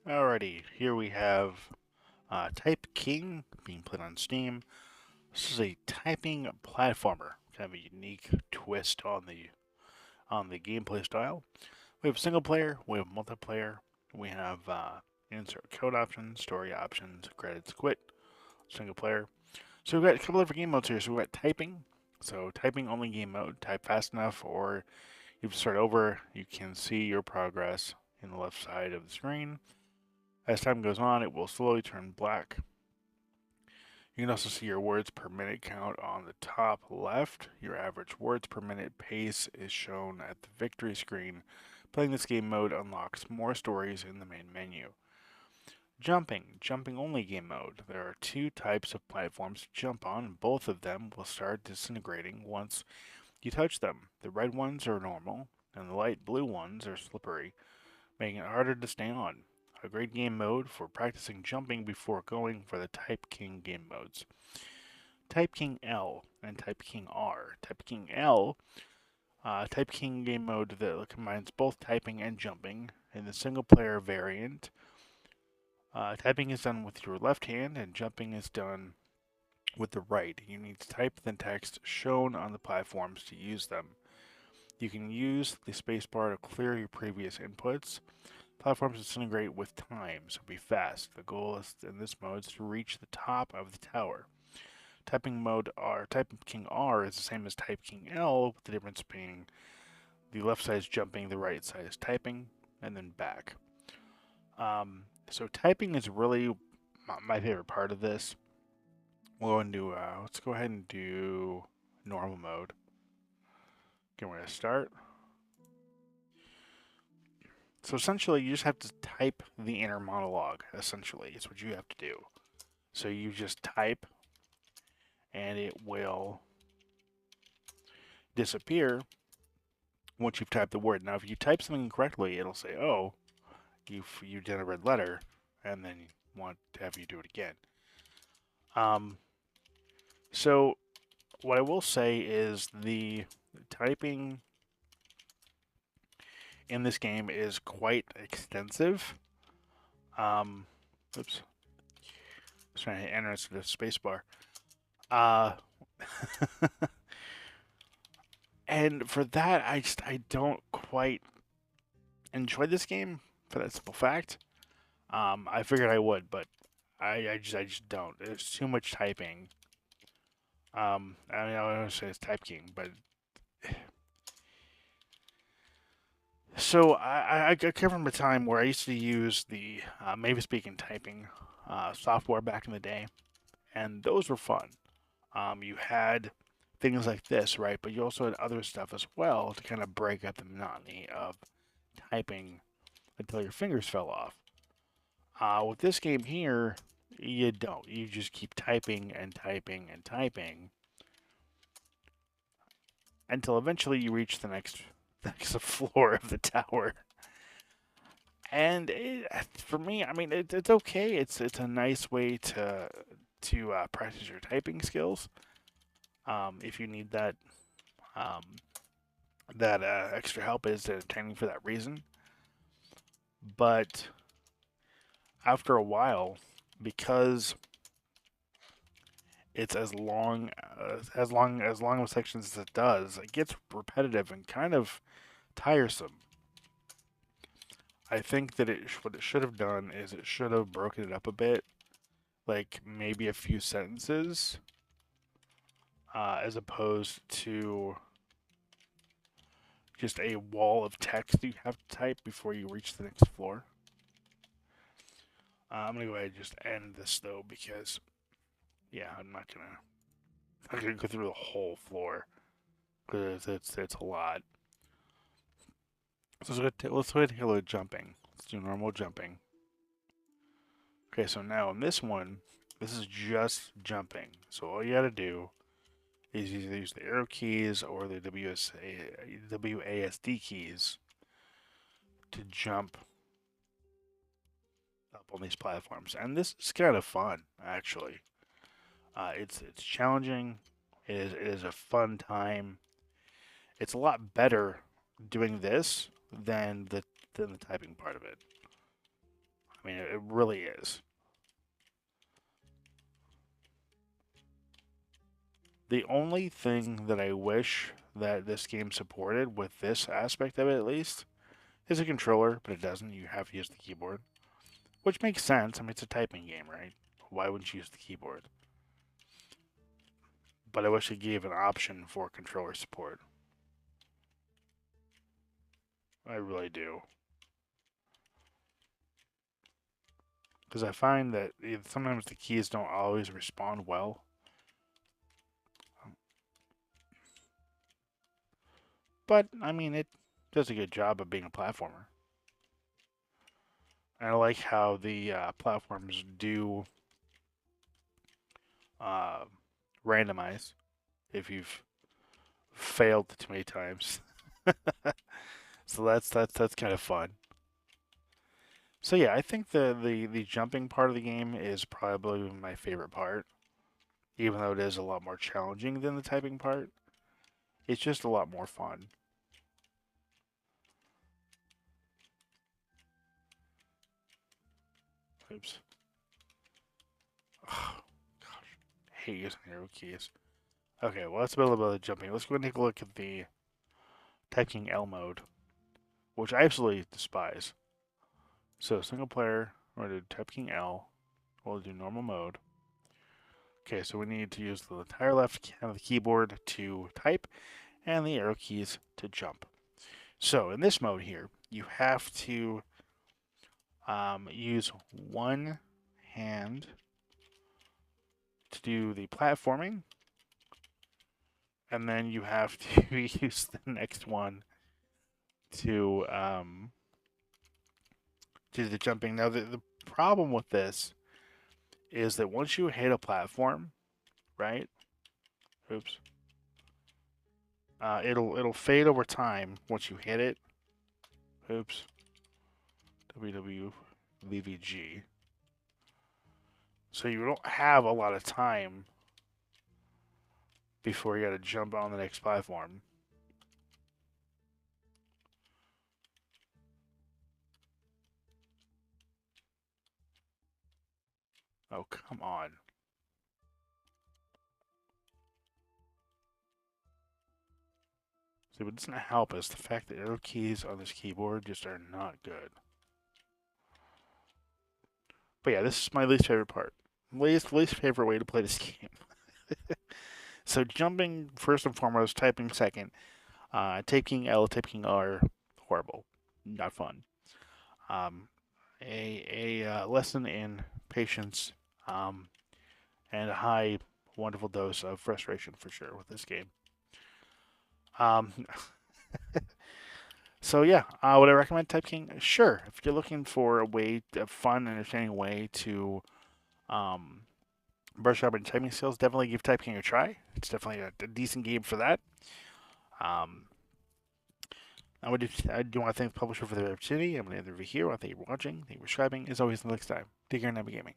Alrighty, here we have Type King being played on Steam. This is a typing platformer, kind of a unique twist on the gameplay style. We have single player, we have multiplayer, we have insert code options, story options, credits, quit, single player. So we've got a couple different game modes here. So we've got typing, so typing only game mode, type fast enough, or you start over. You can see your progress in the left side of the screen. As time goes on, it will slowly turn black. You can also see your words per minute count on the top left. Your average words per minute pace is shown at the victory screen. Playing this game mode unlocks more stories in the main menu. Jumping only game mode. There are two types of platforms to jump on. Both of them will start disintegrating once you touch them. The red ones are normal, and the light blue ones are slippery, making it harder to stay on. A great game mode for practicing jumping before going for the Type King game modes. Type King L and Type King R. Type King L, Type King game mode that combines both typing and jumping. In the single player variant, typing is done with your left hand and jumping is done with the right. You need to type the text shown on the platforms to use them. You can use the spacebar to clear your previous inputs. Platforms disintegrate with time, so be fast. The goal is in this mode is to reach the top of the tower. Type King R is the same as Type King L, with the difference being the left side is jumping, the right side is typing, and then back. So typing is really my favorite part of this. We'll go and do. Let's go ahead and do normal mode. Okay, we're gonna start. So essentially, you just have to type the inner monologue. Essentially, it's what you have to do. So you just type, and it will disappear once you've typed the word. Now, if you type something incorrectly, it'll say, "Oh, you did a red letter," and then want to have you do it again. Um, so what I will say is the typing in this game is quite extensive. Um, oops, I was trying to hit enter instead of spacebar. Uh, and for that, I don't quite enjoy this game for that simple fact. I figured I would, but I just don't. There's too much typing. I mean, I don't say it's Type King, but so I come from a time where I used to use the Mavis Beacon typing software back in the day, and those were fun. You had things like this, right? But you also had other stuff as well to kind of break up the monotony of typing until your fingers fell off. With this game here, you don't. You just keep typing and typing and typing until eventually you reach the next floor of the tower. And for me, I mean, it's okay. It's a nice way to practice your typing skills. If you need um, that extra help, is entertaining for that reason. But after a while, because it's as long of sections as it does, it gets repetitive and kind of tiresome. I think that what it should have done is it should have broken it up a bit, like maybe a few sentences, as opposed to just a wall of text you have to type before you reach the next floor. I'm gonna go ahead and just end this though because yeah, I'm not gonna go through the whole floor because it's a lot. So let's go ahead and take a look at jumping. Let's do normal jumping. Okay, so now in this one, this is just jumping. So all you gotta do is either use the arrow keys or the WASD keys to jump up on these platforms. And this is kind of fun, actually. It's challenging. It is a fun time. It's a lot better doing this than the typing part of it. I mean, it really is. The only thing that I wish that this game supported, with this aspect of it at least, is a controller, but it doesn't. You have to use the keyboard, which makes sense. I mean, it's a typing game, right? Why wouldn't you use the keyboard? But I wish it gave an option for controller support. I really do. Because I find that sometimes the keys don't always respond well. But, I mean, it does a good job of being a platformer. And I like how the platforms do uh, randomize if you've failed too many times. So that's kind of fun. So yeah, I think the jumping part of the game is probably my favorite part, even though it is a lot more challenging than the typing part. It's just a lot more fun. Oops. Oh, gosh, I hate using arrow keys. Okay, well that's a little bit of the jumping. Let's go and take a look at the typing L mode, which I absolutely despise. So single player, we're going to do typing L. We'll do normal mode. Okay, so we need to use the entire left of the keyboard to type and the arrow keys to jump. So in this mode here, you have to use one hand to do the platforming, and then you have to use the next one to do the jumping. Now the problem with this is that once you hit a platform, right? Oops. It'll fade over time once you hit it. Oops. WWVVG. So you don't have a lot of time before you got to jump on the next platform. Oh, come on. See, what doesn't help is the fact that arrow keys on this keyboard just are not good. But yeah, this is my least favorite part. Least favorite way to play this game. So jumping first and foremost, typing second, taking L, taking R, horrible, not fun. Um, a lesson in patience, and a high, wonderful dose of frustration for sure with this game. Um, so yeah, would I recommend Type-King? Sure, if you're looking for a fun, entertaining way to um, brush up on typing skills, definitely give Type-King a try. It's definitely a decent game for that. Um, I do want to thank the publisher for their opportunity. I'm going to end the review here. I want to thank you for watching. Thank you for subscribing. As always, until next time, take care and happy gaming.